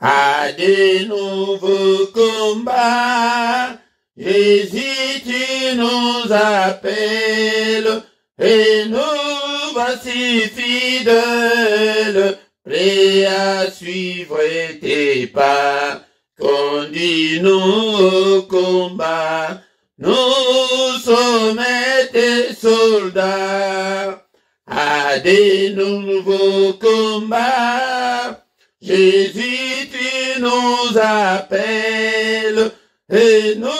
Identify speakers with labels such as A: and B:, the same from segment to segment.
A: à des nouveaux combats. Jésus, tu nous appelles, et nous voici fidèles, prêts à suivre tes pas. Conduis-nous au combat, nous sommes tes soldats, à des nouveaux combats. Jésus, tu nous appelles, et nous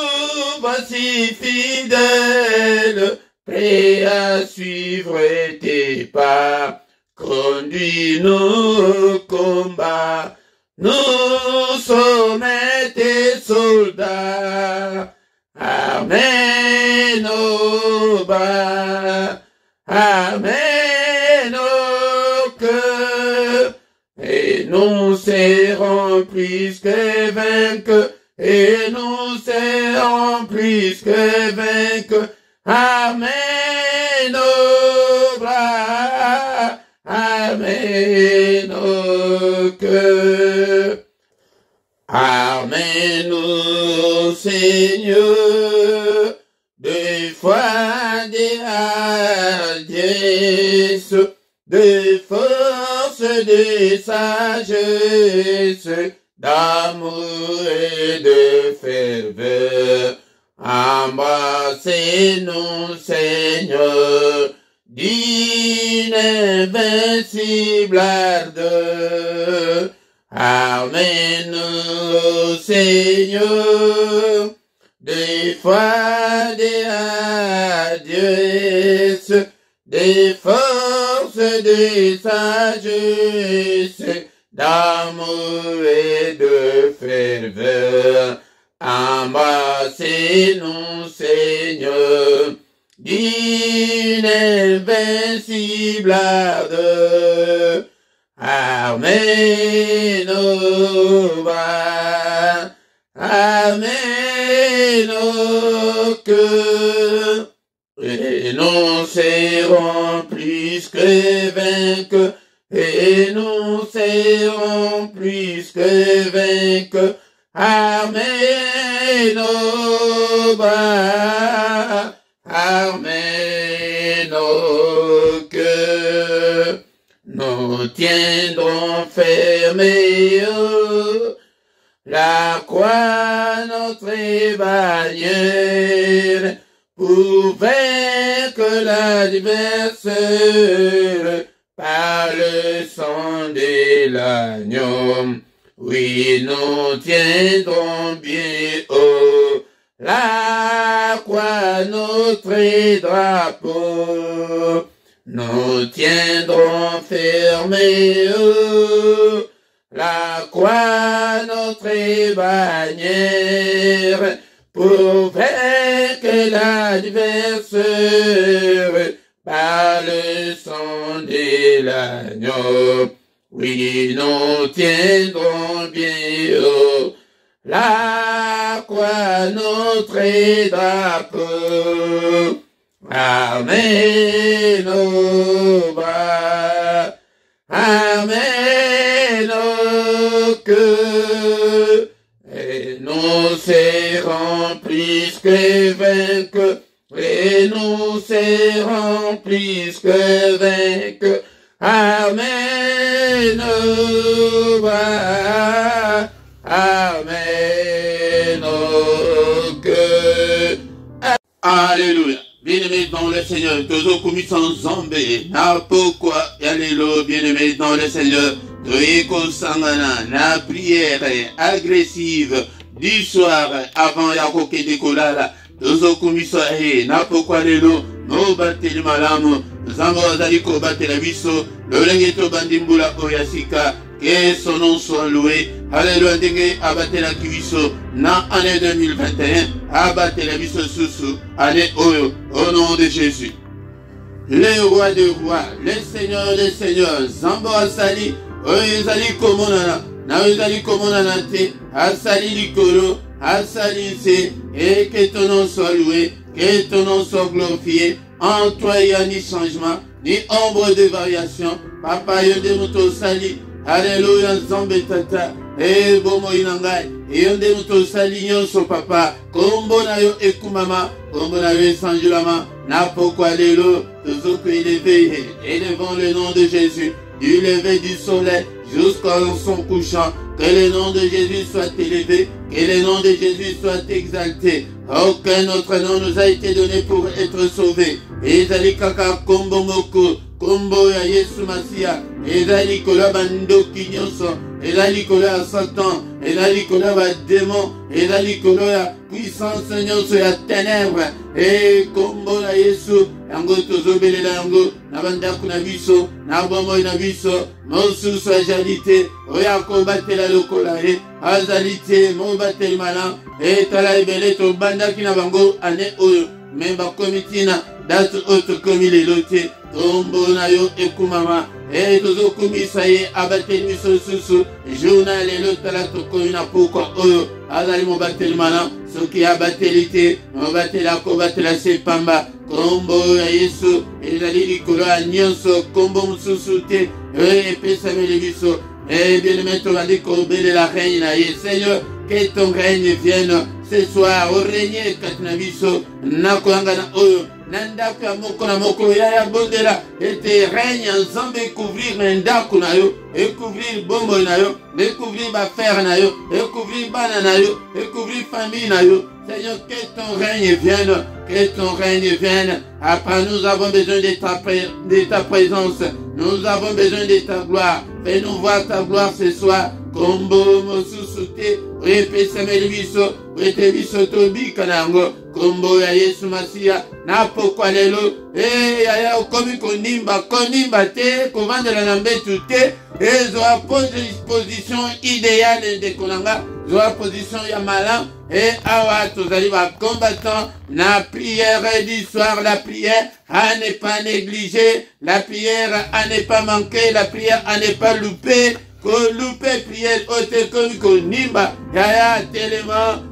A: voici fidèles, prêts à suivre tes pas. Conduis-nous au combat, nous sommes tes soldats. Amen au bas, amen au cœur, et nous serons plus que vainqueurs, et nous serons plus que vainqueurs. Amen au bras, amen au cœur. Amen au Seigneur, de foi, de hardiesse, de force, de sagesse, d'amour et de ferveur. Embrassez-nous, Seigneur, d'une invincible ardeur. Amen au Seigneur, de foi, de hardiesse, de force, de sagesse, d'amour et de ferveur. Embrassez-nous, Seigneur, d'une invincible ardeur. Amen au bas, amen au cœur, et nous serons plus que vainqueurs, et nous serons plus que vainqueurs. Amen au bas, amen au cœur. Nous tiendrons fermés la croix, notre bannière, pour vaincre l'adversaire par le sang de l'agneau. Oui, nous tiendrons bien haut la croix, notre drapeau. Nous tiendrons fermés la croix, notre bannière, pour vaincre l'adversaire par le sang de l'agneau. Oui, nous tiendrons bien haut la croix, notre drapeau. Amen au bas, amen au cœur, et nous serons plus que vainqueurs, et nous serons plus que vainqueurs. Amen au bas, amen au cœur. Alléluia. Bien-aimés dans le Seigneur, toujours commis sans zambé, na pourquoi, alléluia, bien-aimés dans le Seigneur, Toyeko Sangana, la prière agressive du soir avant Yakoke de Kolala, toujours commis sans na pourquoi alléluia, no batte le malamu, Zambo Zaliko batte la biso, le lengeto bandimbula oyasika, que son nom soit loué. Alléluia, dengue abattre la kiviso na année 2021, abattre la biso susu, année oyo, au nom de Jésus. Le roi des rois, le seigneur des seigneurs, Zambo Asali, Oyezali Komonana, Naozali Komonana te, Asali Likoro, Asali se, et que ton nom soit loué, que ton nom soit glorifié, en toi il n'y a ni changement, ni ombre de variation, Papa Yonde Moto Sali, Alléluia, Zambé Tata, e bomo inangai eyonde muto salignon so papa kombo na yo ekumama kombo na yo sanjulama na pokwa lelo tozoko élevé élevons le nom de Jésus du lever du soleil jusqu'à son couchant. Que le nom de Jésus soit élevé, que le nom de Jésus soit exalté. Aucun autre nom nous a été donné pour être sauvé. Ezali kaka kombo moko, kombo ya Yesu Masia, ezali kola bando kinyonso, ezali kola Satan, ezali kola ba démon, ezali kola ya puissance nyonso ya ténèbres. Et kombo na Yesu, yango tozobelela yango, na bandako na biso, na bomoi na biso, mosusu ajalite, oya kobatela lokola e, azalite, mobateli malan, et tala ebele to bandaki na bango ane oyo, memba komitina, date oto komi lelote, tombo na yo ekumama, et tozo komisa ye, abateli miso susu, jouna lelo tala to komi na pokwa oyo, azali mobateli malan, soki abateli te, mobatela kobatela sepamba, kombo ya Yesu, ezali likolo ya nyonso, kombo mususu te, epesameli biso, et bien aimé, tobandi kobelela règne na ye, Seigneur, que ton règne vienne ce soir, au règne katinabiso, nakoyanga na oyo, nandako ya moko na moko, ya bondela, ete règne ensemble, couvrir ndako na yo, et couvrir bombo na yo, et couvrir baffaire na yo, et couvrir bana na yo, et couvrir famille na yo. Seigneur, que ton règne vienne, que ton règne vienne. Après, nous avons besoin de ta présence, nous avons besoin de ta gloire. Fais-nous voir ta gloire ce soir. Kombo mosusute, repesameli biso, rete biso tobi kanango, kombo ya Yesu Masia, na pokwa lelo, ya okomi konimba te, kovandela na mbetu te, zoa position idéale de konanga, zoa position ya malin, awa tozali ba combattant, na prière du soir, la prière à ne pas négliger, la prière à ne pas manquer, la prière à ne pas louper, louper prière ote komi konimba yaya telema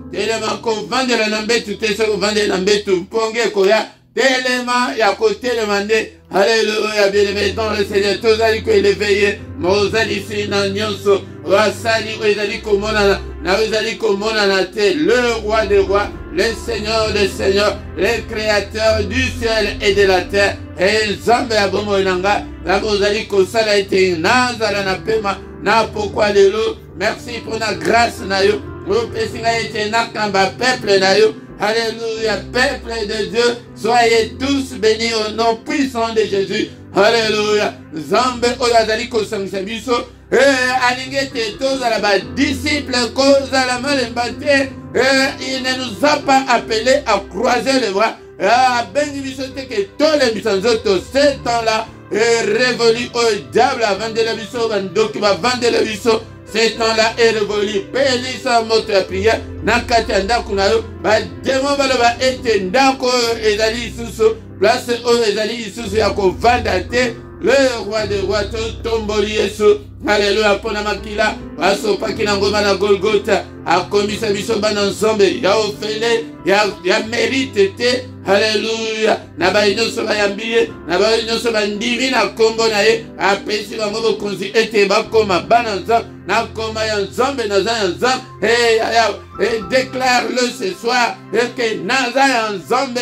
A: ko vandela na mbetu te so vandela na mbetu ponge koya telema ya ko telema nde. Alléluia, bien-aimé dans le Seigneur, tozali ko élevé mozali sina nyonso wasali ezali komona na ezali komona na te, le roi des rois, le Seigneur des seigneurs, le créateur du ciel et de la terre, et Nzambe ya bomo nanga la ozali ko sala ete nazala na pema na pokwa lelo. Merci pour la grâce na yo, opesinga ete nakamba peuple na yo. Alléluia, peuple de Dieu, soyez tous bénis au nom puissant de Jésus. Alléluia. Zambe oyazali ko sangisa biso, alingete tozala ba disciple koza la malembate, il ne nous a pas appelé à croiser les bras. Bengi biso te ke tole bisanzoto, ce temps-là est révolu au diable avant de la biso, bandoki va vendre la biso. Ce temps-là est révolu. Pélisa moto ya prière. Nakati andako na yo. Ba démon baloba ete ndako ezali isusu. Place o ezali isusu ya ko vanda te. Le roi des rois tomboli Yesu. Alléluia, pona makila. Baso pakina ngoma na Golgotha. Akomisa biso bana nzombe. Ya ofele. Ya mérite te. Alléluia. Na ba nyonso bayambiye. Na ba nyonso bandimi na kombo na ye. Apesi bango bokonzi ete bakoma bana nzombe. Na koma ya nzombe na za ya nzombe. Et déclare-le ce soir. Et que naza ya nzombe,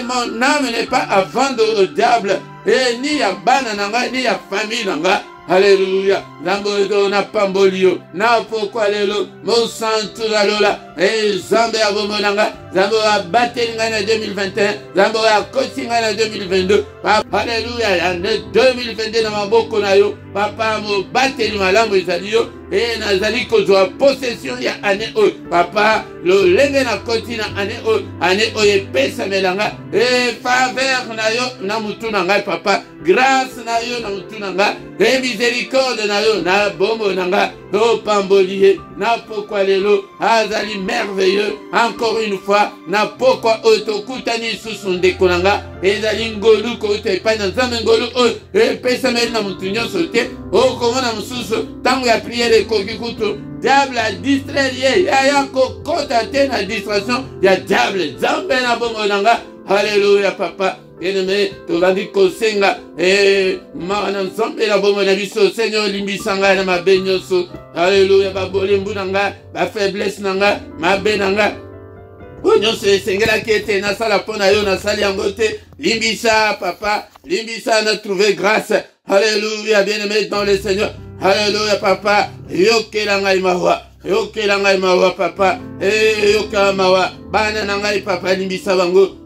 A: mon âme n'est pas à vendre au diable. Et ni ya bana nanga, ni ya famille nanga. Alléluia. Zambo na pambolio. Na pokwa lelo. Mon santo la lola. Et Zambe ya bomo nanga. Zambo a batelinga na 2021. Zambo a kotinga na 2022. Alléluia. Ya 2022 na maboko na yo. Papa mo bateli malamu ezali yo. Et nazali kozwa possession ya ane o. Papa lo lenge na koti na ane o epesa melanga. Et faveur na yo na mutu na ngai papa. Grâce na yo na mutu na ngai. Et miséricorde na yo na bomo na ngai. O pambolier na pokwa lelo azali merveilleux. Encore une fois na pokwa otokutani susu ndeko na ngai. Ezali ngolu ko tepa na nzambe ngolu o epesa mel na mutu nyonso te. O komona mususu tango ya prière koki kutu diable a distraire ye ya kokota te na distraction ya diable. Zambe na bomo na ngai. Alléluia, papa. Bien-aimé, tovandi kosenga, mana nzambe la bomo na biso, Seigneur, limbisanga na mabe nyonso. Alléluia, babolembu nanga, ba faiblesse nanga, mabe nanga. Nyonso esengela kete na sala pona yo na sali yango te. Limbisa, papa, limbisa na trouver grâce. Alléluia, bien-aimé dans le Seigneur. Alléluia, papa, yokelanga imawa. Yokela ngai mawa papa, yoka mawa, bana na ngai papa limbisa bango,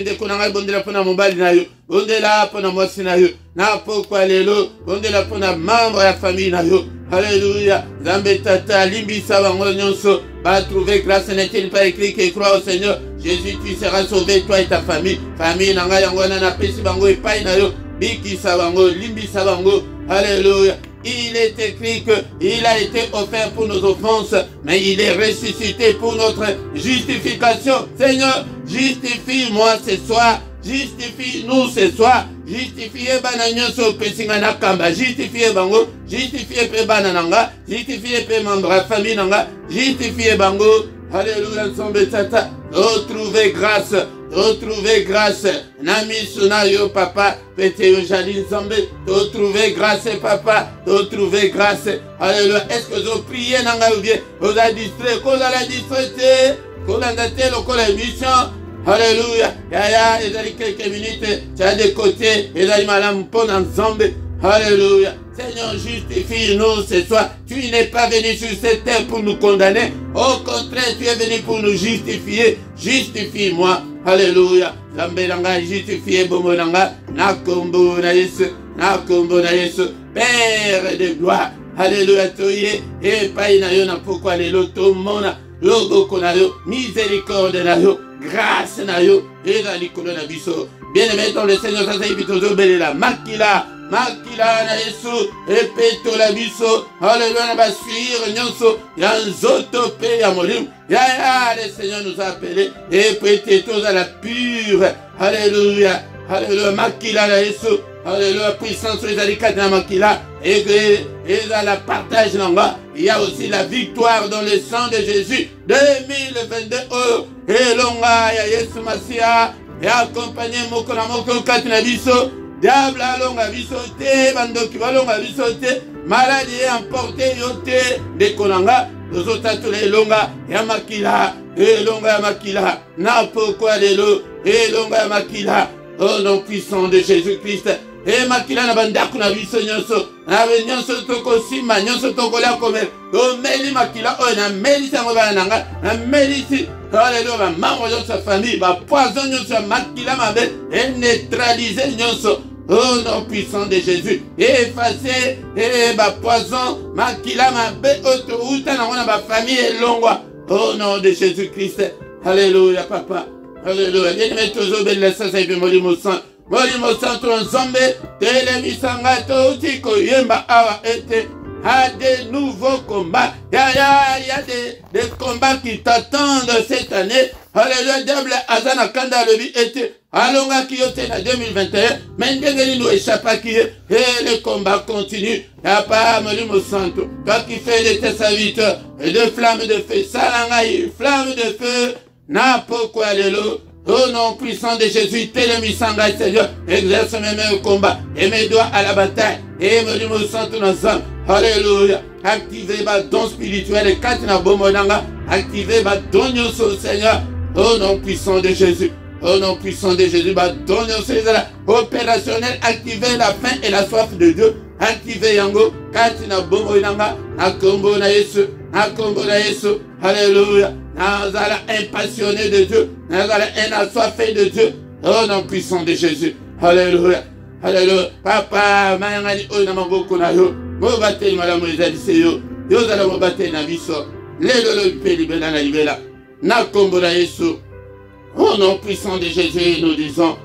A: ndeko na ngai bondela pona mobali na yo, bondela pona mwasi na yo, na pokwa lelo, bondela pona membre ya famille na yo. Alléluia, Zambé tata limbisa bango nyonso, va trouver grâce, n'est-il pas écrit que crois au Seigneur, Jésus tu seras sauvé toi et ta famille. Famille na ngai yango na pesi bango epai na yo, bikisa bango, limbisa bango. Alléluia. Il est écrit qu'il a été offert pour nos offenses, mais il est ressuscité pour notre justification. Seigneur, justifie-moi ce soir, justifie-nous ce soir, justifiez bananyoso pesinga na kamba, justifiez bango, justifiez pe banananga, justifiez pe membre famille nanga, justifiez bango. Alléluia, ensemble tata, retrouvez grâce. Retrouver grâce, Nami Sunayo papa, Pete yo Jaline Zambé, retrouver grâce papa, retrouver grâce. Alléluia. Est-ce que vous priez nanga ou bien vous avez distrait, qu'on a la distraité, qu'on a daté le col émission. Alléluia. Yaya, il y a quelques minutes, tu as des côtés, il y a madame Pon ensemble. Alléluia. Seigneur, justifie-nous ce soir. Tu n'es pas venu sur cette terre pour nous condamner. Au contraire, tu es venu pour nous justifier. Justifie-moi. Alléluia. Zambelanga, justifie Bomonanga. Nakombo na Yesu. Nakombo na Yesu. Père de gloire. Alléluia. Toye. Et païna yo na pourquoi les lotos mona. Logo konayo. Miséricorde na yo. Grâce na yo. Et la licolo na biso. Bien-aimé dans le Seigneur, ça s'est bitozo belela. Makila. Makila na Yesu, epeto la biso, alléluia na basuire nyonso, ya nzoto pe ya molimu, ya le Seigneur nous a appelés, epete tous à la pure, alléluia, alléluia, makila na Yesu, alléluia, puissance les alikats na makila, et dans la partage nanga, il y a aussi la victoire dans le sang de Jésus, 2022, et longa ya Yesu Masia, et accompagné moko na moko kati na biso, diable alonga biso te, bandoki balonga biso te, maladie emporté yo te, dekonanga, tozota tole longa ya makila, longa ya makila, na pourquoi lelo, longa ya makila, au nom puissant de Jésus-Christ, makila na bandako na biso nyonso, na nyonso toko sima, nyonso toko la komel, meli makila, na meli sango bananga, na meli si, alléluia, membre de sa famille, poison nyonso ya makila mabe, et neutraliser nyonso, au nom puissant de Jésus, effacer, poison, makila mabe, autouta na wana ba famille et longwa, au nom de Jésus-Christ, alléluia, papa, alléluia, bien-aimé toujours belle ça, c'est molimo sang, nzambe, telemisanga totiko yemba awa ete, à des nouveaux combats. Il y a des combats qui t'attendent cette année. Alléluia, diable Azana Kanda Levi était Alonga Kiyote en 2021. Mais nous échappe qui et le combat continue. Il n'y a pas Molimo Santo. Toi qui fais de tes serviteurs et de flammes de feu. Salangaï, flammes de feu. N'a pourquoi l'élo. Au nom puissant de Jésus, Télémisanga, Seigneur, exerce mes mains au combat et mes doigts à la bataille. Et Molimo Santo ensemble. Alléluia. Activez ma don spirituel et katina bomonanga. Activez ma don yoso, Seigneur. Au nom puissant de Jésus. Au nom puissant de Jésus. Ma don yoso opérationnel. Activez la faim et la soif de Dieu. Activez yango. Katina bomonanga. Nakombo na Yesu. Nakombo na Yesu. Alléluia. Nazala impassionné de Dieu. Nazala assoiffé de Dieu. Au nom puissant de Jésus. Alléluia. Alléluia. Papa, mayangani oinamangoko na yo. Mobate malamu ezalise yo. Yo zala mobate na biso. Lelo lo pe libela na libela. Na kombo na Yesu. Au nom puissant de Jésus, nous disons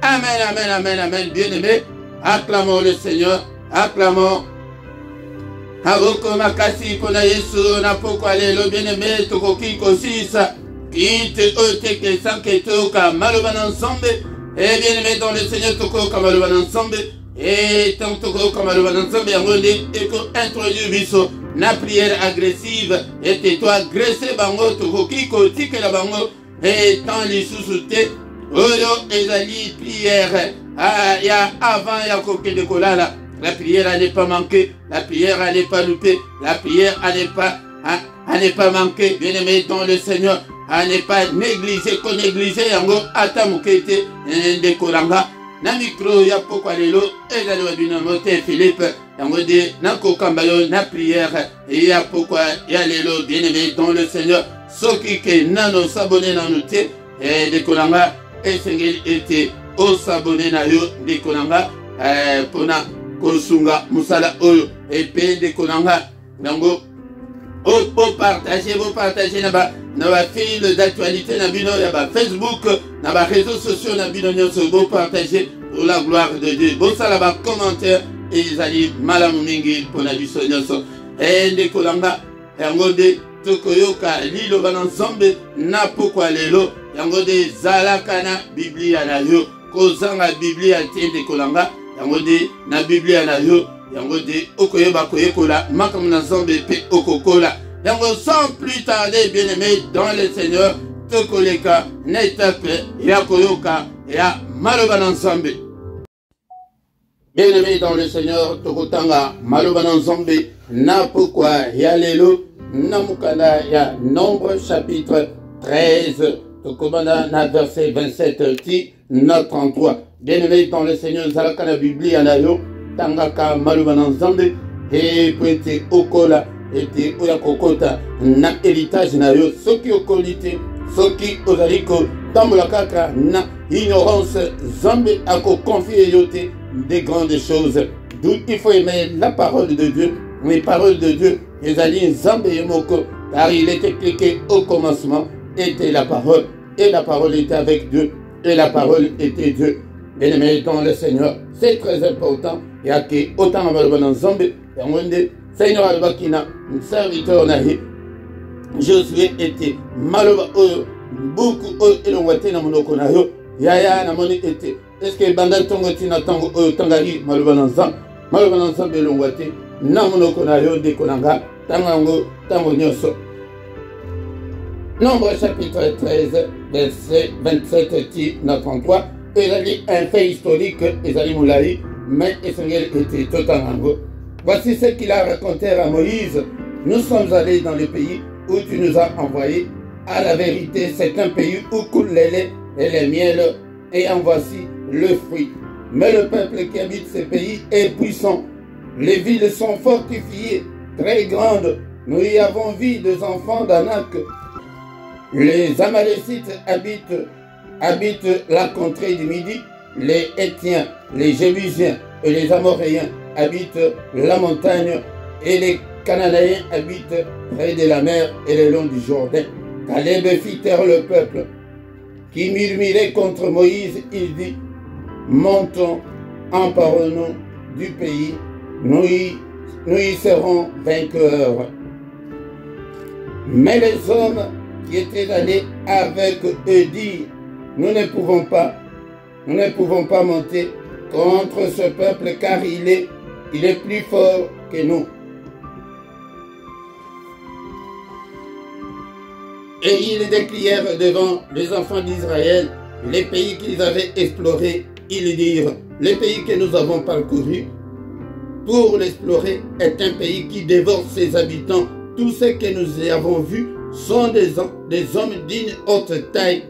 A: Amen, Amen, Amen, Amen. Bien-aimés, acclamons le Seigneur. Acclamons. Avoko makasi kona Yesu na pourquoi lelo bien-aimé tokoki kosisa. Kite ote ke sanketo ka maloban ensemble. Et bien-aimé dans le Seigneur toko ka maloban ensemble. Et tant que comme le ensemble et que introduit biso na prière agressive et toi agressé bango to ki ko tike la bango et tant les sous-souté oyo ezali prière ya avant ya kokende kolala. La prière à ne pas manquer, la prière à ne pas louper, la prière à ne pas manquer, bien aimé dans le Seigneur, à ne pas négliger, qu'on négliger yango ata mukete de kolanga. Na micro ya pokwa lelo ezali wa binamote Philippe yango de na kokambayo na prière ya pokwa ya lelo, bien aimé dans le Seigneur, soki ke nano s'abonner na noté de kolanga esengeli ete o s'abonner na yo de kolanga pona kosunga musala oyo epe de kolanga nango o partager na ba fil d'actualité na bino ya ba Facebook na ba réseaux sociaux na bino nyonso bo partager pour la gloire de Dieu. Bon sala ba commentaire ezali malamu mingi pona biso nyonso de kolanga yango de tokoyoka lilo bana nzambe na pokwa lelo yango de zalaka na Biblia na yo kozanga Biblia te de kolanga yango de na Biblia na yo yango de okoyeba koyekola makambo na nzambe pe okokola yango sans plus tarder, bien aimé dans le Seigneur, tokoleka na etape ya koyoka ya maloba na nzambe. Bien aimé dans le Seigneur, tokotanga maloba na nzambe na pokwa ya lelo na mukanda ya Nombre chapitre 13 tokomanda na verset 27 ti na 33. Bien aimé dans le Seigneur, zalaka na Biblia na yo tangaka maloba na nzambe e poete okola ete oya kokota na héritage na yo soki okolite soki ozaliko tambola kaka na ignorance nzambe ako confier yo te des grandes choses. D'où il faut aimer la parole de Dieu. Les paroles de Dieu ezali nzambe yemoko, car il était écrit au commencement était la parole et la parole était avec Dieu et la parole était Dieu. Bien aimé dans le Seigneur, c'est très important. Il y a que autant de maloba na nzambe yango nde Seigneur alobakina serviteur na ye Josué était maloba oyo beaucoup oyo elongwa te na monoko na yo yaya na moni ete est-ce que banda ntongo tina ntango oyo tangaki maloba na nzambe elongwa te na monoko na yo ndeko na nga ntango yango ntango nyonso. Nombre chapitre 13 verset 27 ti na 33 ezali un fait historique ezali molai mais esengeli ete totanga yango. Voici ce qu'il a raconté à Moïse. Nous sommes allés dans le pays où tu nous as envoyés. À la vérité, c'est un pays où coule les laits et les miels, et en voici le fruit. Mais le peuple qui habite ce pays est puissant. Les villes sont fortifiées, très grandes. Nous y avons vu des enfants d'Anak. Les Amalécites habitent la contrée du Midi. Les Hétiens, les Jébusiens et les Amoréens habitent la montagne, et les Cananéens habitent près de la mer et le long du Jourdain. Caleb fit taire le peuple qui murmurait contre Moïse. Il dit: montons, emparons-nous du pays, nous y serons vainqueurs. Mais les hommes qui étaient allés avec eux dirent: nous ne pouvons pas monter contre ce peuple, car il est plus fort que nous. Et ils décrièrent devant les enfants d'Israël les pays qu'ils avaient explorés. Ils dirent: le pays que nous avons parcouru pour l'explorer est un pays qui dévore ses habitants. Tous ceux que nous avons vus sont des hommes d'une haute taille,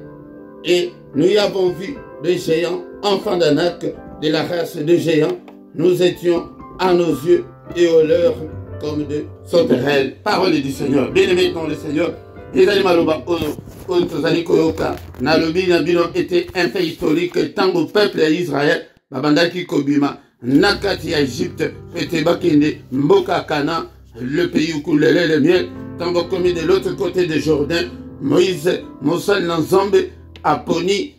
A: et nous y avons vu des géants, enfants d'Anak, de la race de géants. Nous étions à nos yeux et aux leurs comme de sauterelles. Parole du Seigneur. Bien-aimés dans le Seigneur, ezali maloba oyo tozali koyoka nalobi na bino était un fait historique. Tango peuple ya Israël babandaki kobima na kati ya Égypte ete bakende mboka Kana, le pays où coule le lait et le miel. Tango commis de l'autre côté de Jourdain, Moïse mosali na nzambe aponi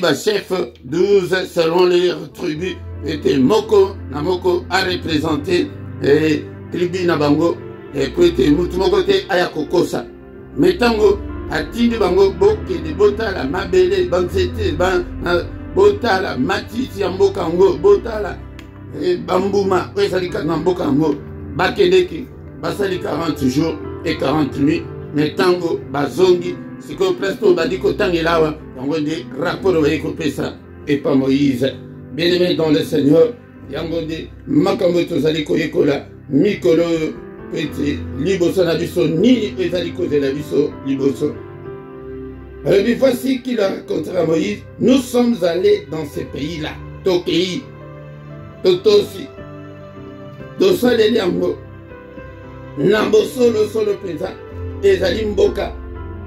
A: ba chef 12 selon leurs tribus, était moko na moko a représenté tribu na bango, et puis te mutu moko te aya kokosa. Metango atindi bango boke de botala mabele banzete botala matiti ya mboka ngo botala bambuma oyo esalika na mboka ngo bakendeki basali 40 jours et 40 nuits. Metango bazongi c'est que presque bandi kotangela wa yango de rapport wa ekopesa et pas Moïse. Bien-aimé dans le Seigneur, yango de makambo tozali koyekola mikolo pete liboso na biso nini ezali kozela biso liboso. Alors, voici qu'il a raconté à Moïse, nous sommes allés dans ces pays-là, Tokei, Totosi, Dosaleli Ango, Nambo solo pesa, Ezali Mboka,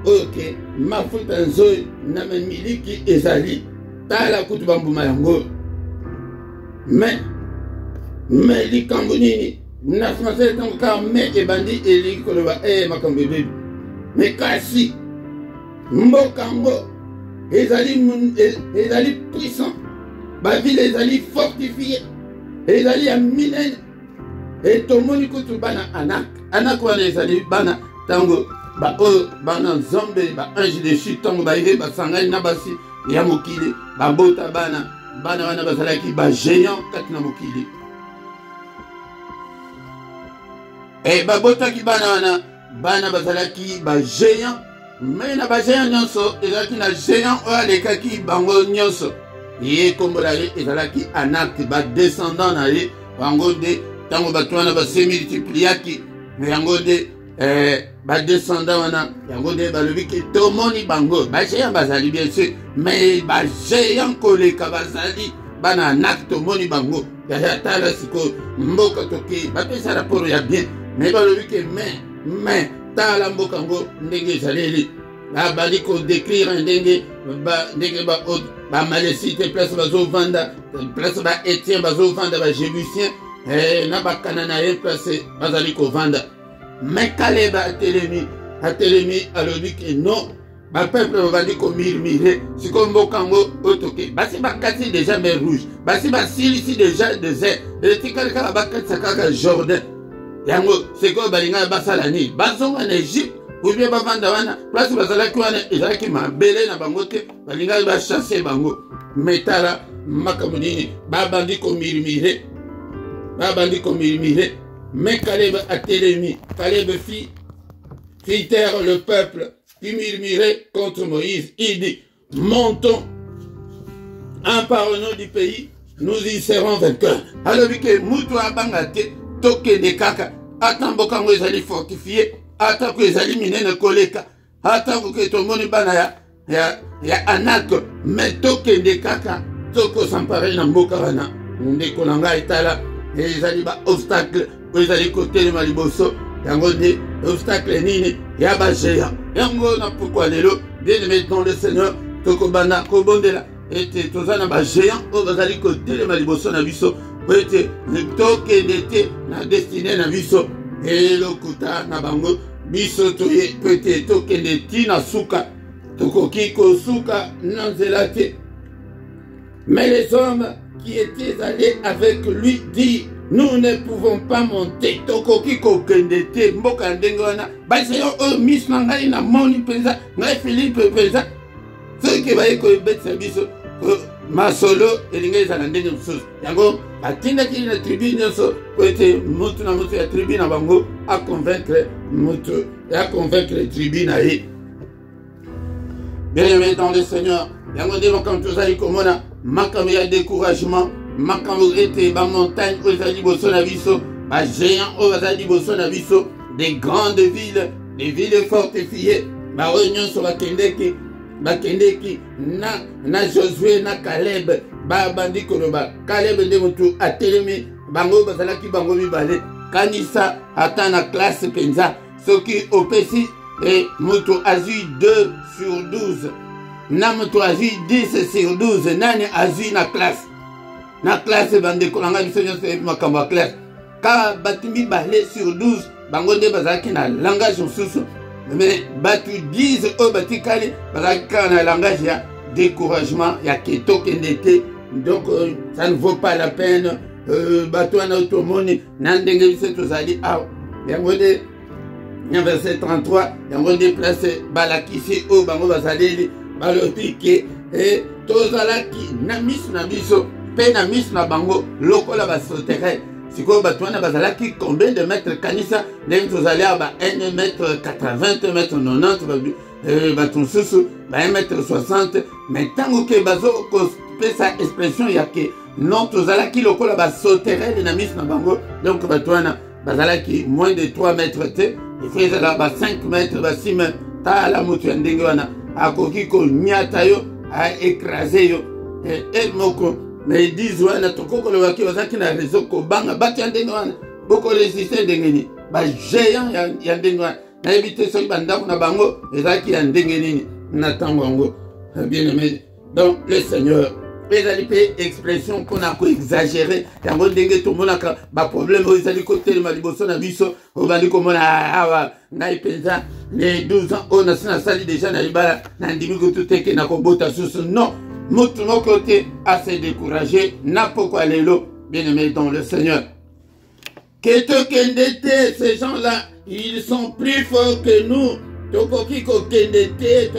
A: ok, Mafuta Nzoi, Namemiliki Ezali, Tala Kutubambu Mayango. Mais Likambonini, Nasmase Tanka, mais Ebandi, Eli Koloba, Makambebe, mais Kasi, Mbokango, ezali puissant, ba ville ezali fortifié, ezali ya minene, et tomoni kutu bana anak wana ezali bana tango ba bana nzambe ba ange de chute tango ba ire ba sangani na basi ya mokili ba bota bana wana bazalaki ba géant kati na mokili. Et ba bota ki bana bazalaki ba géant. Mais na ba géant nyonso ezalaki na géant oyo alekaki bango nyonso ye kombola ye ezalaki Anak ba descendant na ye bango de tango bato wana base multipliaki yango de ba descendant wana yango de balobi ke tomoni bango ba géant bazali bien sûr mais ba géant koleka bazali bana Anak tomoni bango ya tala siko mboka toke bapesa rapport ya bien mais balobi ke mais tala mboka ngo ndenge ezaleli bali ko décrire ndenge ba Malécite place bazovanda place ba Étienne bazovanda ba Jébusien na ba Cananéen place bazali ko vanda mais Caleb atelemi alobi ke non ba peuple bali ko murmurer siko mboka ngo otoke basi bakati déjà mer rouge basi basilisi déjà désert etikali kala bakati kaka Jordan yango siko balinga basala ni bazonga na Égypte ou bien bavanda wana place bazalaki wana ezalaki mabele na bango te balinga ba chasser bango metala makambo nini babandi ko murmurer mais Caleb atelemi Caleb fit taire le peuple qui murmurait contre Moïse. Il dit, montons, emparons-nous du pays, nous y serons vainqueurs. Alors que Moutoua Bangate, Toke de Kaka, Atambokango ezali fortifié, Atako ezali minene koleka, Atako ke tomoni bana ya Anak, mais Toke de Kaka, Toko s'emparer na mboka wana, ndeko nanga etala, ezali ba obstacle, ezali kote le maliboso, yango de obstacle nini, ya ba géant. Yango na pourquoi lelo, bien aimé dans le Seigneur, Toko bana kobondela, ete tozana ba géant, o bazali kote le maliboso na biso, ete toke ndete na destiné na biso, elokuta na bango, biso toye, pete toke ndeti na suka, toko kiko suka na zelate. Mais les hommes qui étaient allés avec lui dirent, nous ne pouvons pas monter. Tokoki kokendete mboka ndenge wana. Baseyo o miss na ngai na moni penza, ngai Philippe penza. Ceux qui va ko betsa biso masolo elinga za ndenge msusu. Yango batinda ki na tribune so ko ete mutu na mutu ya tribune na bango a convaincre mutu ya convaincre tribune ayi. Bien-aimé dans le Seigneur, yango ndemo comme tout ça ikomona makambo ya découragement. Makambo ete ba montagne ozali boso na biso ba géant ozali boso na biso des grandes villes, des villes fortifiées ba réunion sur bakendeki na Josué na Caleb ba bandi koloba Caleb nde mutu atelemi bango bazalaki bango mibale kanisa ata na classe penza soki opesi et mutu azui 2 sur 12 na mutu azui 10 sur 12 nani azui na classe. Na classe bande kolanga biso nyonso makambo ya classe ka batimi balé sur 12 bango nde bazalaki na langage mosusu mais batu 10 o batikali bazalaki na langage ya découragement ya ketoke ndete donc ça ne vaut pas la peine batu wana otomoni na ndenge biso tozali awa yango nde na verset 33 yango nde place balakisi o bango bazaleli balobi ke tozalaki na miso na biso pe na miso na bango lokola ba sauterelle sikoyo bato wana bazalaki combien de mètres kanisa ndenge tozali awa 1 mètre 80 1 mètre 90 bato mosusu 1 mètre 60 mais ntango ke bazopesa expression ya ke non tozalaki lokola basauterelle na miso na bango donc bato wana bazalaki moins de 3 mètres te ifo ezala 5 mètres 6 mètres tala moto ya ndenge wana akoki konyata yo aécrase yo moko mais disent wana tokokolobaki bazalaki na réseau kobanga bato ya ndenge wana bokoresiste ndenge nini bagéant ya ndenge wana nayebi te soki bandako na bango ezalaki ya ndenge nini na ntango yango bien aimé. Donc le Seigneur ezali mpe expression mpona koexagere yango ndenge tomonaka baproblème oyo ezali kotelema liboso na biso obandi komona awa ngai mpenza les 12 ans oyo nasi nasali deja na libala nandimi kutu teke na kobota susu non motu moko te ase découragé na pokwa lelo bien aimé dans le Seigneur ke tokende te ces gens-là ils sont plus forts que nous tokoki kokende te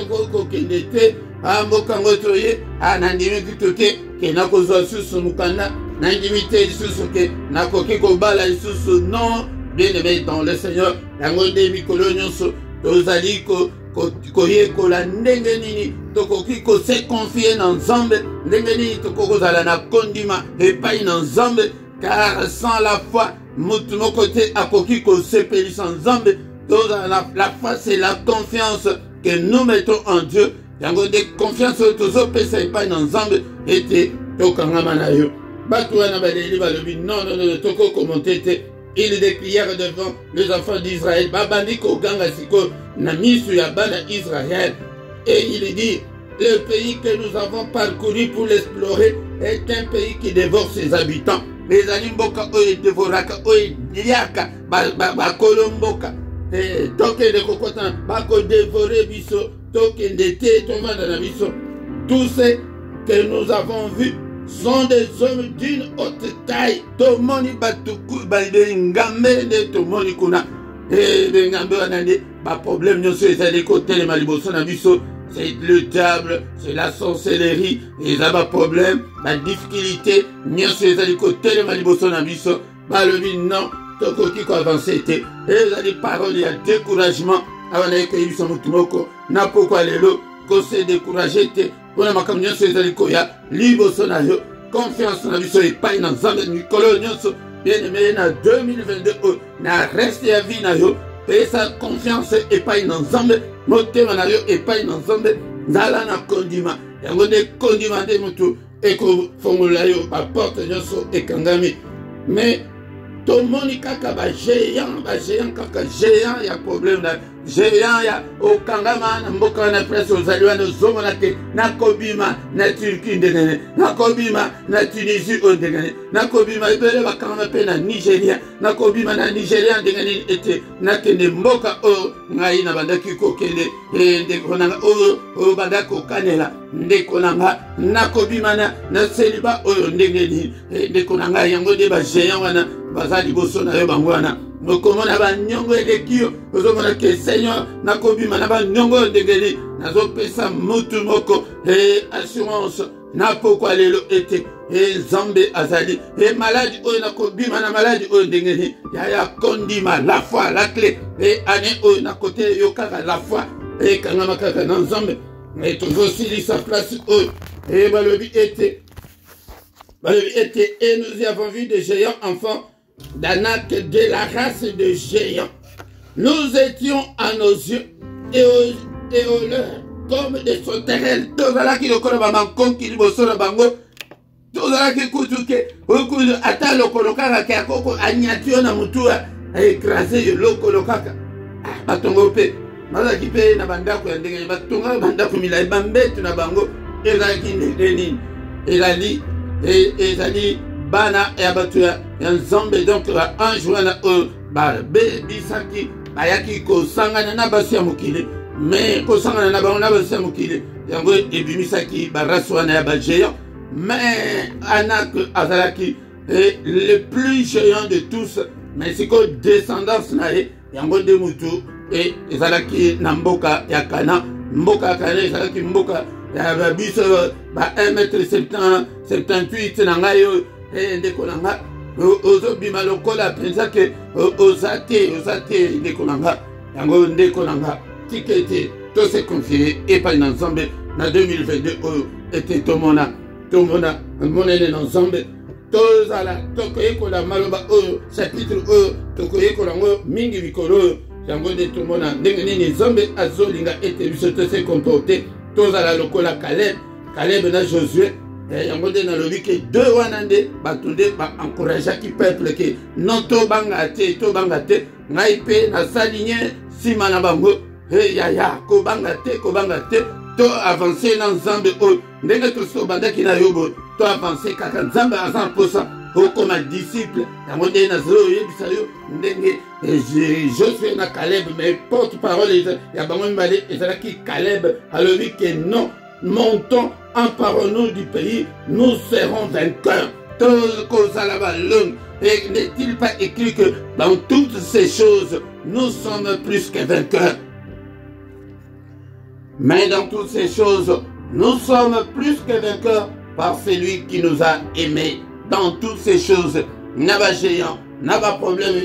A: mbokango toye nandimi kutu te ke nakozwa susu mukanda nandimi te lisusu ke nakoki kobala lisusu non bien aimé dans le Seigneur yango nde mikolo nyonso tozali koyekola ndenge nini tokoki kose confie na Nzambe ndenge nini tokokozala na kondima epai na Nzambe car sans la foi motu moko te akoki kosepelisa Nzambe. La foi c'est la confiance que nous mettons en Dieu yango de confiance tozopesa epai na Nzambe ete tokangama na yo bato wana baleli balobi non tokokomonte te. Ils décrièrent devant les enfants d'Israël babandi koganga siko na misu ya bana Israël et il dit le pays que nous avons parcouru pour l'explorer est un pays qui dévore ses habitants. Les animboka oyo devoraka oyo liaka bakolomboka toke de kokota bako dévorer biso toke ndete tomanda na biso. Tous ceux que nous avons vus sont des hommes d'une haute taille. Tomoni batuku balingambe ne tomoni kuna bengambe wanande ba problème nyonso ezali kote ma liboso na biso c'est le diable, c'est la sorcellerie, les aba problème, la difficulté nyonso ezali kote ma liboso na biso balobi non tokoki ko avancer te ezali parole ya découragement awana ke biso mutumoko na pokwa lelo ko se décourager te pona makambo nyonso ezali koya liboso na yo confiance na biso epai na Nzambe mikolo nyonso bien aimé na 2022 na reste ya vie na yo pesa confiance epai na Nzambe motema na yo epai na Nzambe nzala na kondima yango nde kondima nde mutu ekofongola yo baporte nyonso ekangami mais tomoni kaka bagéant kaka géant ya problème na géant ya okangama na mboka na presse ozali wana ozomona te nakobima na Turquie ndengene nakobima na Tunisie ondengene nakobima ebele bakangama mpe na Nigeria nakobima na Nigeria ndengene ete nakende mboka oyo ngai na bandaki kokende ndeko nanga oyo bandaki kokanela ndeko nanga nakobima na seliba oyo ndengeni ndeko nanga yango nde bagéant wana baza liboso na yo bango wana mokomona banyongo eleki yo ozomona ke Seigneur nakobima na banyongo ndengeli nazopesa mutu moko assurance na pokwa lelo ete Nzambe azali maladi oyo nakobima na maladi oyo ndengeli ya kondima la foi la clé ane oyo na kote yo kaka la foi kangama kaka na Nzambe tozosilisa place oyo balobi ete et nous y avons vu des géants enfants d'Anak de la race de géants. Nous étions à nos yeux et aux leurs comme des sauterelles. Tozala ki lokolo ba mankonki liboso na bango. Tozala ki kutuke okuzu ata lokolo kaka ke akoko anyatio na mutua écraser yo lokolo kaka. Batongo pe mazaki pe na bandako ya ndenge batonga bandako milai bambetu na bango ezaki ndeni ezali ezali bana ya batu ya Nzambe donc un jour na bisaki bayaki kosangana na basi ya mokili mais kosangana na bango na basi ya mokili yango ebimisaki barace wana ya bagéant mais Anak azalaki le plus géant de tous mais siko descendance na ye yango nde mutu ezalaki na mboka ya Kana mboka ya Kana ezalaki mboka ya biso ba 1 mètre 78 na ngai ndeko na nga ozobima lokola penza ke ozate ndeko nanga yango ndeko nanga tikete to se confier epai na Nzambe na 2022 oyo ete tomona monene na Nzambe tozala tokoyekola maloba oyo chapitre oyo tokoyekola ngo mingi mikolo oyo yango nde tomona ndenge nini Nzambe azolinga ete biso tose comporte tozala lokola Caleb na Josué yango nde nalobi ke deux wana nde bato nde baencourageaki peuple ke non tobanga te ngai mpe nasali nye nsima na bango yaya kobanga te to avance na Nzambe oyo ndenge tosobandaki na Yobo to avance kaka Nzambe aza mposa okoma disciple yango nde nazoyebisa yo ndenge Josué na Caleb mais porte parole ya bango mibale ezalaki Caleb alobi ke non montons, emparons-nous du pays, nous serons vainqueurs. Et n'est-il pas écrit que dans toutes ces choses, nous sommes plus que vainqueurs? Mais dans toutes ces choses, nous sommes plus que vainqueurs par celui qui nous a aimés. Dans toutes ces choses, n'a pas géant, n'a pas problème,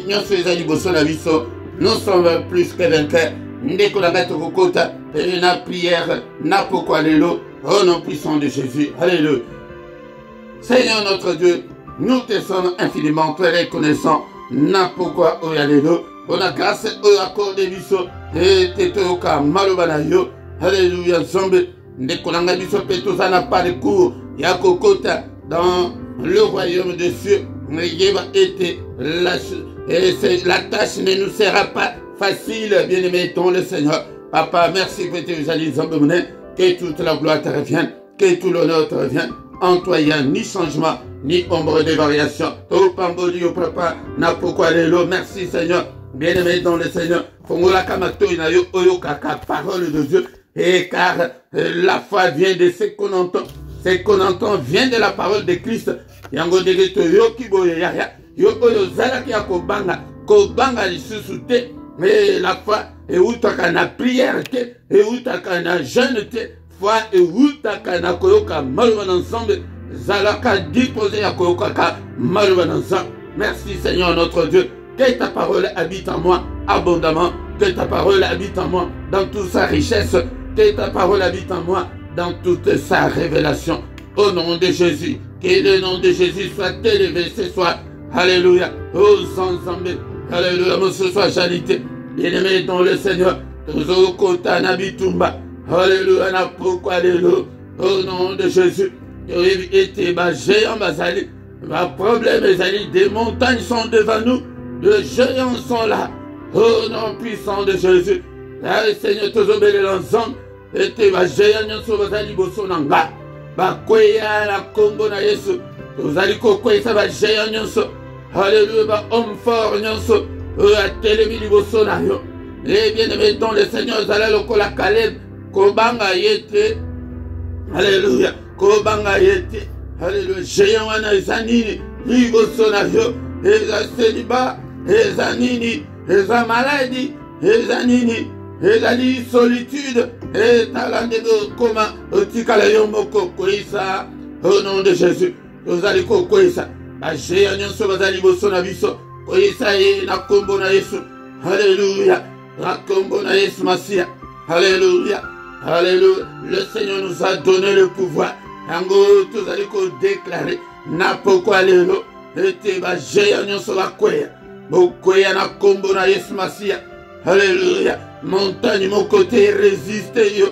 A: nous sommes plus que vainqueurs. Ndeko la bête au côté, na prière, na pourquoi l'élo, au nom puissant de Jésus. Alléluia. Seigneur notre Dieu, nous te sommes infiniment très reconnaissants. Na pourquoi au alléluia. On a grâce au accord de biso et te toka malobana yo. Alléluia. Zombe, ndeko la biso petosa na pas de cours. Yako kota dans le royaume des cieux. Et la tâche ne nous sera pas facile, bien-aimé, ton le Seigneur. Papa, merci pour tes Zambouné. Que toute la gloire te revienne, que tout l'honneur te revienne. En toi, il n'y a ni changement, ni ombre de variation. Oh, Pamboli, oh, papa, n'a pourquoi l'élo. Merci, Seigneur. Bien-aimé, dans le Seigneur. Fongola Kamato, inayo, oyo, kaka, parole de Dieu. Et car la foi vient de ce qu'on entend. Ce qu'on entend vient de la parole de Christ. Yango de yo kiboye ya. Yo oyo zalaki ya kobanga lisusu te. Mais la foi est outaka na prière te, et outaka na jeûne te, foi est outaka na koyoka maluba ensemble, zalaka disposé à koyoka maluba ensemble. Merci Seigneur notre Dieu, que ta parole habite en moi abondamment, que ta parole habite en moi dans toute sa richesse, que ta parole habite en moi dans toute sa révélation. Au nom de Jésus, que le nom de Jésus soit élevé ce soir. Alléluia. Oh Zambé. Alléluia, mon ce soit charité. Bien-aimé dans le Seigneur. Alléluia, na pourquoi alléluia. Au nom de Jésus. Et ma géant bazali. Ma problème est des montagnes sont devant nous. Les géants sont là. Au nom puissant de Jésus. Seigneur, toujours belle l'ensemble. Et ma géant sont bazali bosonanga. Ba kweya la Congo na Yesu. Tozali kokwe sa ba géant nyonso. Alléluia, ba homme fort nyonso. A telemi liboso na yo. Et bien-aimé dans le Seigneur, zala lokola Caleb. Kobanga yete. Alléluia. Kobanga yete. Alléluia. Géant wana ezanini. Liboso na yo. Eza célibat. Ezanini. Eza maladie. Ezanini. Ezali solitude. Et talandego koma. Otikala yo moko koisa. Au nom de Jésus. Ozali koisa. Ba géant nyonso bazali liboso na biso. Koisa ye na kombo na Yesu. Alléluia. La combo na Yesu Masia. Alléluia. Alléluia. Le Seigneur nous a donné le pouvoir. Yango tous allez déclarer. Na pourquoi l'élo. Ete ba géant nyonso ba kweya. Bo kweya na kombo na Yesu Masia. Alléluia. Montagne mon côté résiste yo.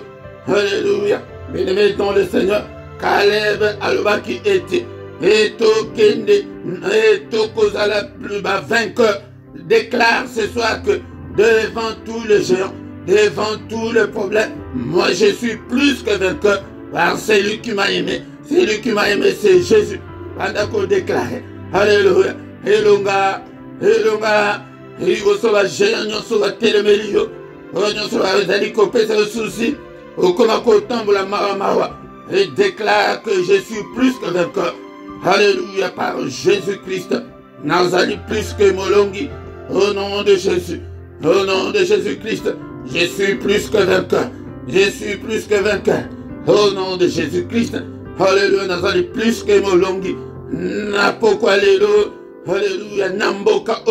A: Alléluia. Bien-aimé dans le Seigneur. Caleb alobaki était. Et Tokende, et Tokozala plus bas vainqueur, déclare ce soir que devant tous les géants, devant tous les problèmes, moi je suis plus que vainqueur par celui qui m'a aimé. Celui qui m'a aimé, c'est Jésus. Pendant qu'on déclare, alléluia, elonga, il vous va géant, il va télémélio, il va aller couper ce souci, au komako tamboula marawa, et déclare que je suis plus que vainqueur. Alléluia, par Jésus-Christ. Nazali plus que Molongi. Au nom de Jésus. Au nom de Jésus-Christ. Je suis plus que vainqueur. Je suis plus que vainqueur. Au nom de Jésus-Christ. Alléluia, Nazali plus que Molongi. Na pourquoi l'élo. Alléluia, Namboka,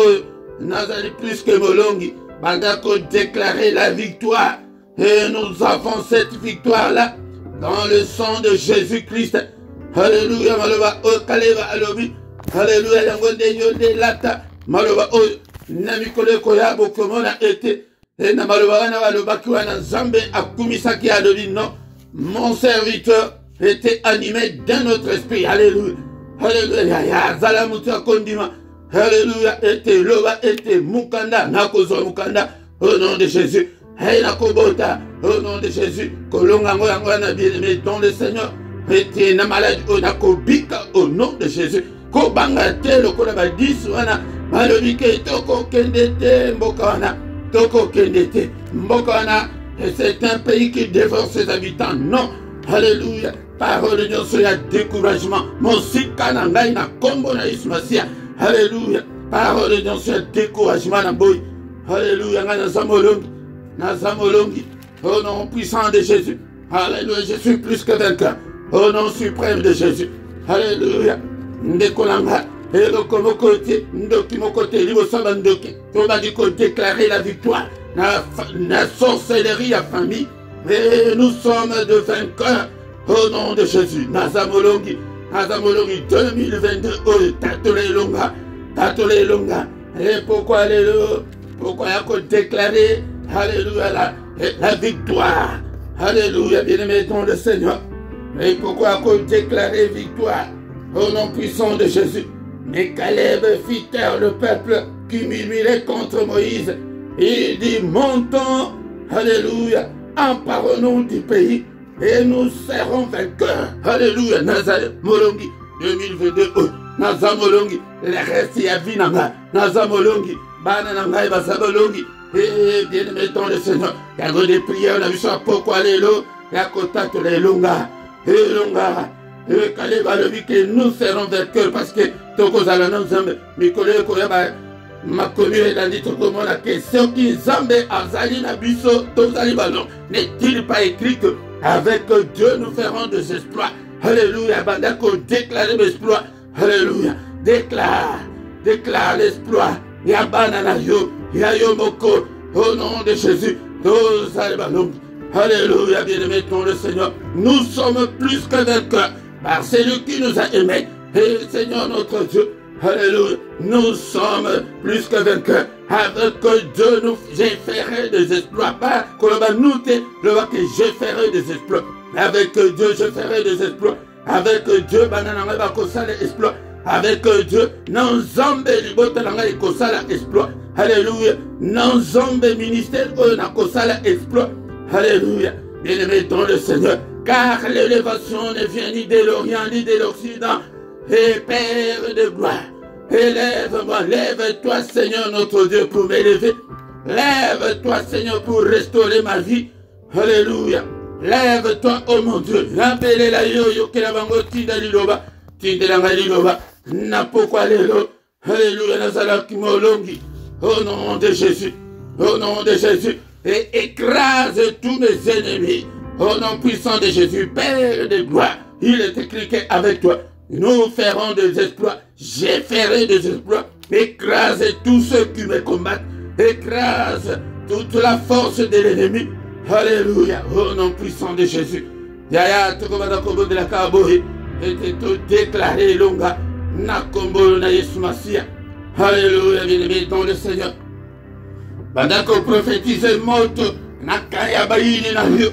A: Nazali plus que Molongi, Bandako déclarer la victoire. Et nous avons cette victoire-là dans le sang de Jésus-Christ. Alléluia, Maloba, Kaleva, Alobi. Alléluia, Yangonde, Yonde, Lata, Maloba, Namikole, Koyabo, comment on a été. Et Namaloba, Maloba, Kouana, Zambé, Akumisaki, Alobi, non. Mon serviteur était animé d'un autre esprit. Alléluia. Alléluia. Zalamuta Kondima. Alléluia. Était Loba, était Mukanda. Nakozo Mukanda. Au nom de Jésus. Hey Nakobota. Au nom de Jésus. Kolongango Yangwana bien-aimé dans le Seigneur. Était Namalade Onakobika. Au nom de Jésus. Kobanga Telo Kolaba 10 wana. Malobike Toko Kendete Mbokana. Toko Kendete Mbokana. Et c'est un pays qui dévore ses habitants. Non. Alléluia. Parole de Dieu sur le découragement. Mon sikana ngai na kombo na ismasia. Alléluia. Parole de Dieu sur le découragement na boy. Alléluia. Na zamolongi. Na zamolongi. Au nom puissant de Jésus. Alléluia. Je suis plus que vainqueur. Au nom suprême de Jésus. Alléluia. Ndekolanga. Et le côté, ndoki mon côté, libo samba ndoki. On va dire qu'on déclarer la victoire. La sorcellerie à famille. Et nous sommes de vainqueurs au nom de Jésus. Nazamolongi 2022. Tatole longa. Et pourquoi pourquoi il faut déclarer alléluia la victoire. Alléluia, bien-aimé dans le Seigneur. Et pourquoi il faut déclarer victoire au nom puissant de Jésus. Mais Caleb fit taire le peuple qui murmurait contre Moïse. Il dit, montons, alléluia, emparons-nous du pays et nous serons vainqueurs. Alléluia, Nazareth, Molongi, 2022, Nazamolongi, le reste y a vinanga, Nazamolongi, Banananga, Basabolongi, et bien mettons le Seigneur. Il y a des prières, on a vu ça, pourquoi les lots, il y a contact les longas, et longas. Et Caleb a dit que nous serons vainqueurs parce que Toko Zalano Zambe, Mikole Koyaba, ma commune a dit Toko Mona que ceux qui Zambe Azali Nabiso, Tozali Ballon, n'est-il pas écrit que avec Dieu nous ferons des exploits? Alléluia, Bandako déclare l'exploit. Alléluia, déclare l'exploit. Yabana yo, Yayomoko, au nom de Jésus, Tozali Ballon. Alléluia, bien-aimé dans le Seigneur, nous sommes plus que vainqueurs. Par celui qui nous a aimés, et Seigneur notre Dieu, alléluia, nous sommes plus que vainqueurs. Avec Dieu, j'ai fait des exploits. Pas qu'on va noter, le voit que j'ai fait des exploits. Avec Dieu, je ferai des exploits. Avec Dieu, banana va kosala exploit. Avec Dieu, non zombe libota nanga kosala exploit. Alléluia, non zombe ministère na kosala exploit. Alléluia, bien-aimé dans le Seigneur. Car l'élévation ne vient ni de l'Orient ni de l'Occident. Et Père de gloire, élève-moi, lève-toi Seigneur notre Dieu pour m'élever. Lève-toi Seigneur pour restaurer ma vie. Alléluia. Lève-toi, oh mon Dieu. Rappelez la yo que la bango tinda liloba. Tinda langa liloba. Na pourquoi l'élo. Alléluia. Nazala kimolongi. Au nom de Jésus. Au nom de Jésus. Et écrase tous mes ennemis. Au nom puissant de Jésus, Père de gloire, il est écrit qu'avec toi, nous ferons des exploits. Je ferai des exploits. Écrase tous ceux qui me combattent. Écrase toute la force de l'ennemi. Alléluia. Au nom puissant de Jésus. Yaya, Tokomada Kobo de la Kabohi, était tout déclaré longa. Nakombo na Yesu Masia. Alléluia, bien-aimé dans le Seigneur. Bandako prophétise moto. Nakaya Baïni na yo.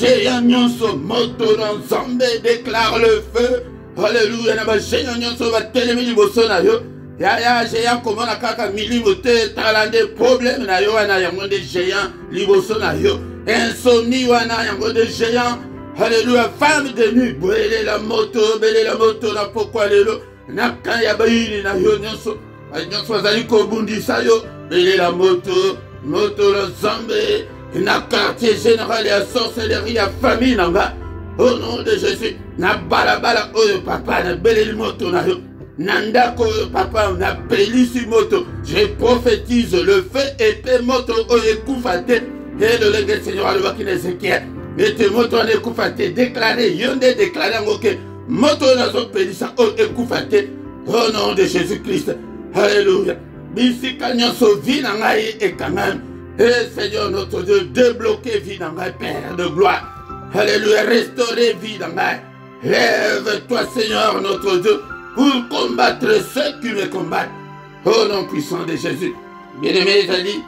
A: Géant nyonso moto dans Zambé déclare le feu. Alléluia. Na géant nyonso va télémi liboso na yo. Ya géant comment na kaka milimote talande problème na yo wana yango de géant liboso na yo. Insomnie wana yango de géant. Alléluia. Femme de nuit belé la moto na pourquoi lelo. Na kaya baini na yo nyonso. Nyonso zali ko bundisa yo belé la moto la Zambé. Na quartier général et à sorcellerie à famille nanga. Au nom de Jésus. Na balabala oyo papa na belé moto na yo. Nandako papa na belisi moto. Je prophétise le feu épée moto oyo koufate. Et le légué Seigneur le qui Ézéchiel. Mettez moto en koufate déclaré yonde déclaré ngoke moto na zo pelisa oyo koufate. Au nom de Jésus-Christ. Alléluia. Bisika nyonso vie na ngai et quand même. Et Seigneur notre Dieu, débloquer vie dans ngai, Père de gloire. Alléluia. Restaurer vie dans ngai. Lève-toi, Seigneur notre Dieu, pour combattre ceux qui me combattent. Au nom puissant de Jésus. Bien-aimé, j'ai dit,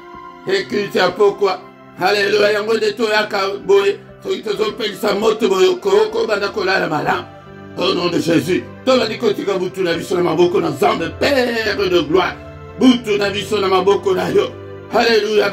A: écoute, pourquoi? Alléluia. Yango de toi, Yakaboé. Au nom de Jésus, Père de gloire, alléluia,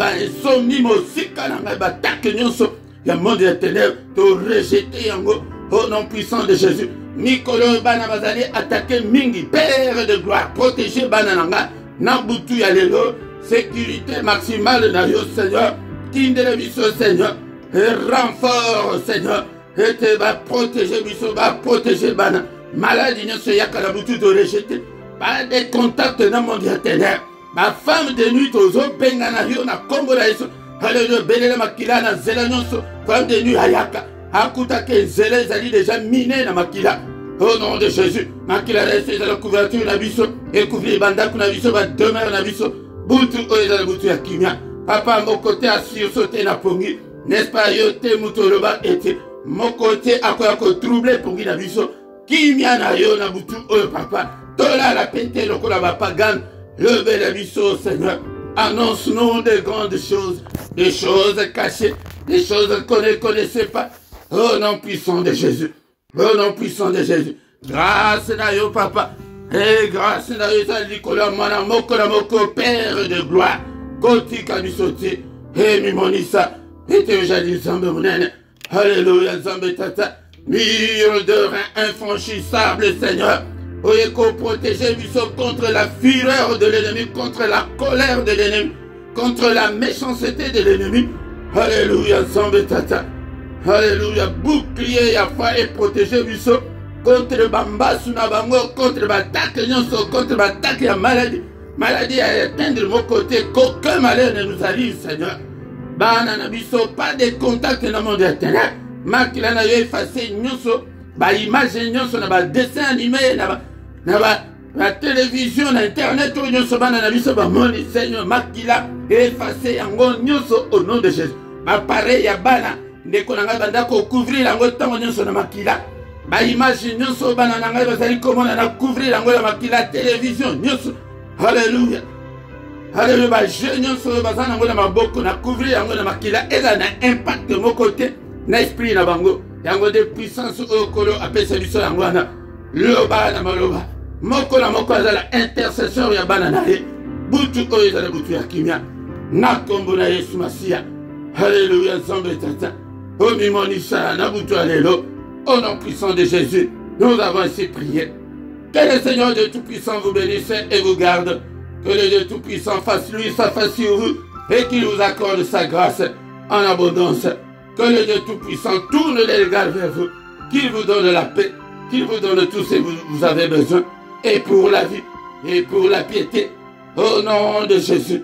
A: au nom puissant de Jésus, Mikolo bana bazali attaqué mingi, Père de gloire, protéger banananga, Nabutu yalelo, sécurité maximale na yo Seigneur, Kindele biso Seigneur. Renfort, Seigneur, et te va protéger, va protéger, bana. Maladie, ne se yakala boutu de rejeter. Pas de contact dans mon diaténaire. Ma femme de nuit, aux eaux, bengana, na Congo, alléluia, belé, makila, na zelanoso, femme de nuit, ayaka. Akuta, que zélé, zali déjà miné, na makila. Au nom de Jésus, makila, reste dans la couverture, na biso, et couvrir banda, na biso, va demain, na biso, boutu, oe, boutu, yakimia. Papa, mon côté, assure, sauter, na pongi. N'est-ce pas, yote mutoloba ete, mon côté à quoi troublé pour qu'il a vu ça, qui m'a na yo na butu, oh papa, tola la pété, le kola va pas gagne, le bel abisso, Seigneur, annonce-nous des grandes choses, des choses cachées, des choses qu'on ne connaissait pas, au nom puissant de Jésus, au nom puissant de Jésus, grâce à yo papa, et grâce à yo, ça dit kola mana moko la moko, Père de gloire, koti kabisoti, et mimonisa, et te jadis zambe munene. Alléluia, zambe tata. Mur de rein infranchissable, Seigneur. Oyeko protéger biso contre la fureur de l'ennemi, contre la colère de l'ennemi, contre la méchanceté de l'ennemi. Alléluia, zambe tata. Alléluia, bouclier yafa et protéger biso contre bambasu na bango, contre batak nyonso, contre batak ya maladie. Maladie à atteindre mon côté, qu'aucun malheur ne nous arrive, Seigneur. Bana na biso, pas de contact dans mon internet. Makila na yo effacé nyonso, ba image nyonso na ba dessin animé na ba télévision na internet nyonso bana na biso ba moni Seigneur makila effacé yango nyonso au nom de Jésus. Ba pareil ya bana ndeko na nga banda ko couvrir yango tango nyonso na makila. Ba image nyonso bana na nga bazali komona na couvrir yango na makila télévision nyonso. Alléluia. Alléluia, bah je n'y suis pas en train de m'aboucler, na couvrir, en train de m'acquérir, et ça n'a impact de mon côté, n'esprit na bango, yango de puissance au colo, appelle celui sur l'angwana, le bas na maloba, moko la moko la intercession ya banana, boutu o ya boutu ya kimia, na kombo na Yesu Masia, alléluia, zambe tata, o mimonisa na boutu allélo, au nom puissant de Jésus, nous avons ainsi prié. Que le Seigneur de Tout-Puissant vous bénisse et vous garde. Que le Dieu Tout-Puissant fasse lui sa face sur vous et qu'il vous accorde sa grâce en abondance. Que le Dieu Tout-Puissant tourne les regards vers vous, qu'il vous donne la paix, qu'il vous donne tout ce que vous avez besoin, et pour la vie, et pour la piété, au nom de Jésus.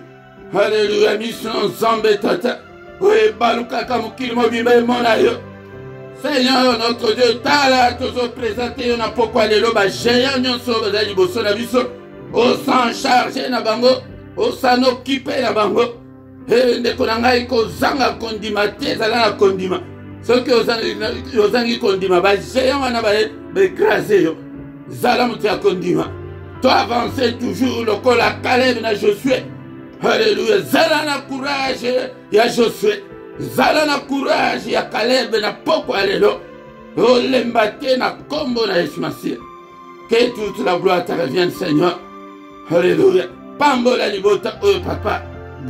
A: Alléluia, mission Zambetata, oui, Balukaka Mukilmo Bibe Monayo. Seigneur notre Dieu, Tala, toujours présenté, on a pourquoi les lobes, géant, nyonso, bazali bosso na biso. Au sang chargé na bango, au sang occupé na bango, et ndeko na ngai ko zanga kondima te zala na kondima. Ce que ozangi kondima ba géant wana ba écrasé yo. Zala mutu ya kondima. Toi avancer toujours le col à Caleb na Josué. Alléluia. Zala na courage ya Josué. Zala na courage ya Caleb na poko alelo. O lembate na kombo na Yesu Masia. Que toute la gloire te revienne, Seigneur. Alléluia. Pambola libota, oh papa.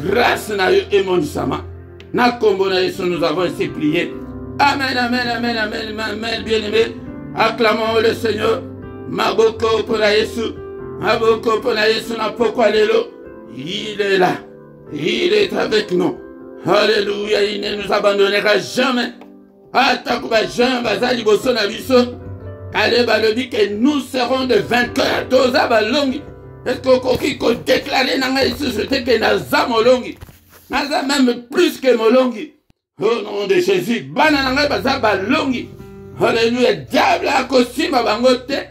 A: Grâce na yo et mon sama. Na kombo na Yesu, nous avons ainsi prié. Amen, amen, amen, amen, amen, bien-aimé. Acclamons le Seigneur. Maboko pour la Yesu. Maboko pour la Yesu, na poko alelo. Il est là. Il est avec nous. Alléluia. Il ne nous abandonnera jamais. Atakuba Jean Bazali Bosso na biso. Allez, balobi que nous serons des vainqueurs. Toza balongi. Est-ce que qu'on déclarer dans la société que naza molongi. Naza même plus que molongi. Au nom de Jésus. Banana baza balongi. Alléluia. Diable a kosima bangote.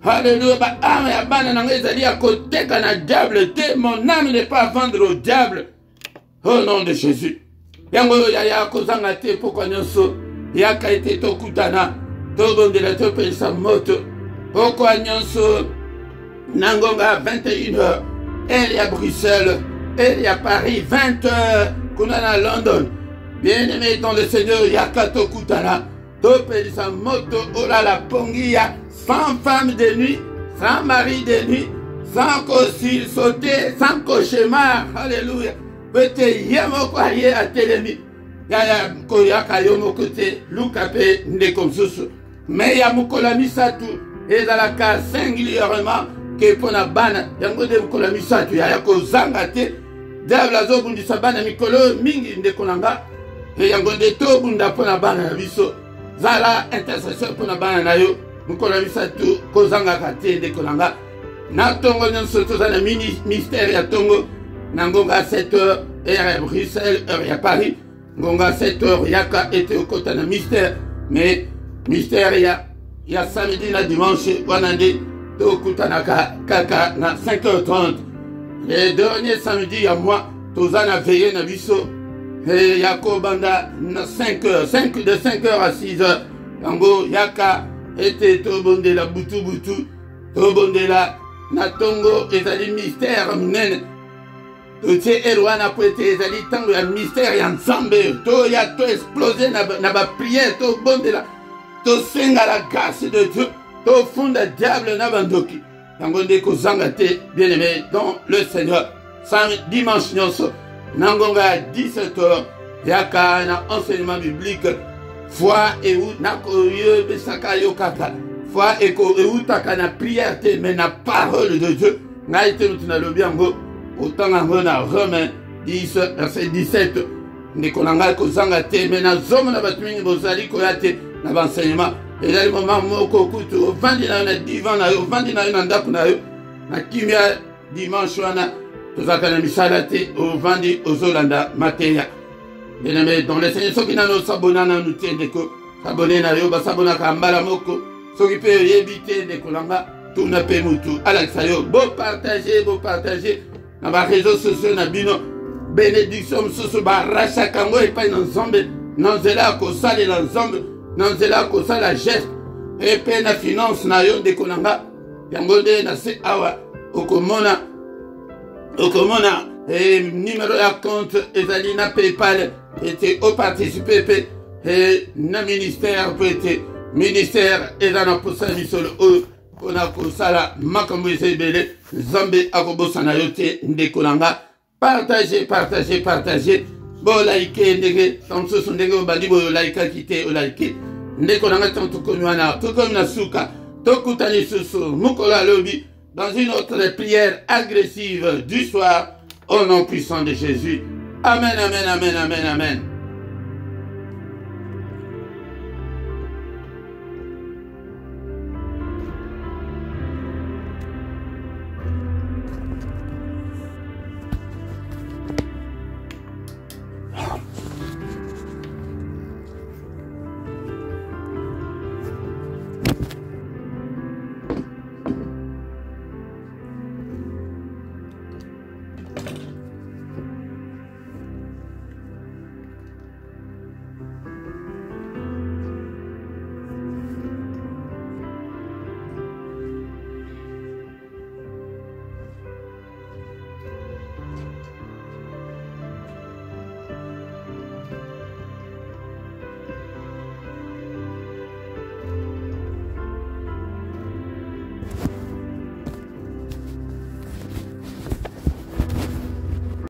A: Alléluia. Âme ya bana nanga ezali à côté kana diable te. Mon âme n'est pas à vendre au diable. Au nom de Jésus. Yango ya kozanga te poko nyonso. Yaka ete tokutana. Tobondela topelisa moto. Poko nyonso. Nangonga 21h. Elle est à Bruxelles. Elle est à Paris 20h. Kunana à London. Bien-aimé dans le Seigneur, yaka tokutana. Topelisa moto. Olala pongia. Sans femme de nuit. Sans mari de nuit. Sans cossil sauté. Sans cauchemar. Alléluia. Peut-être yamoko aye à Télémi. Yaya koyaka yomoko te. Lukape ndekomsusu. Mais yamukola misatu. Ezalaka singulièrement. Que pona bana. Yango de mukola misatu. Yaya kozanga te. Diable azobundisa bana mikolo mingi ndekolanga. Yango de to bunda pona bana na biso. Zala intercesseur pona bana na yo. Mukola misatu kozanga kate ndekolanga. Na tongo nyonso tozana mystère ya tongo. Nangonga 7h, heure à Bruxelles, heure à Paris. Ngonga 7h, yaka était au côté de mystère. Mais mystère, il y a samedi, na dimanche, wanande, to kutanaka, kaka, na 5h30. Les derniers samedis, il y a moi, tozana veillé na biso. Et yako banda, na 5h, de 5h à 6h. Yango, yaka, était to bonde la butu, to bonde la, na tongo, et ça dit mystère, mnene. Totie Erwana poete ezali tango ya mystère ya nzambe to ya to exploser na ba prière to bondela to senga la grâce de Dieu to funda diable na bandoki tango nde kozanga te bien-aimé dans le Seigneur dimanche nyonso nangonga 17h yaka na enseignement biblique foi et ou na koyo besaka yo kaka foi et ko utaka na prière te mais na parole de Dieu na ite mutuna lobiango. Autant on a Romains 10, verset 17. Nekolanga kozanga te, mais na zoma na batmingi bozali koyate na l'enseignement. Et là, le moment moko kutu, au vandi na na divan na yo, vandi na yo na ndaku na yo, na kimia dimanche wana, tozaka na misala te, au vandi ozolanda mateya. Bien-aimé, dans les Seigneurs, soki na no sabona na nous tiende ko, sabone na yo, ba sabona ka mbala moko, soki pe yebite nekolanga, tout na pe mutu, alaksa yo, beau partager, dans les réseaux sociaux, na bino, bénédiction, soso ba racha kango et pas dans zombe, non zela ko sale dans zombe, non zela ko sala geste, et pe na finance na yo de konanga, yango de na se awa, okomona, et numéro de compte, ezali na PayPal, était au participer, et na ministère, peut être ministère, et dans la possibilité sur le haut. On a kosala makambo ezebele Zambe akobosana yote ndekolanga partagez bo like ndenge tamso ndenge obandi bo like kite o like ndekolanga tanto komiwana to komina suka to kutani susu mukola lobi dans une autre prière agressive du soir au nom puissant de Jésus. Amen, amen, amen, amen, amen.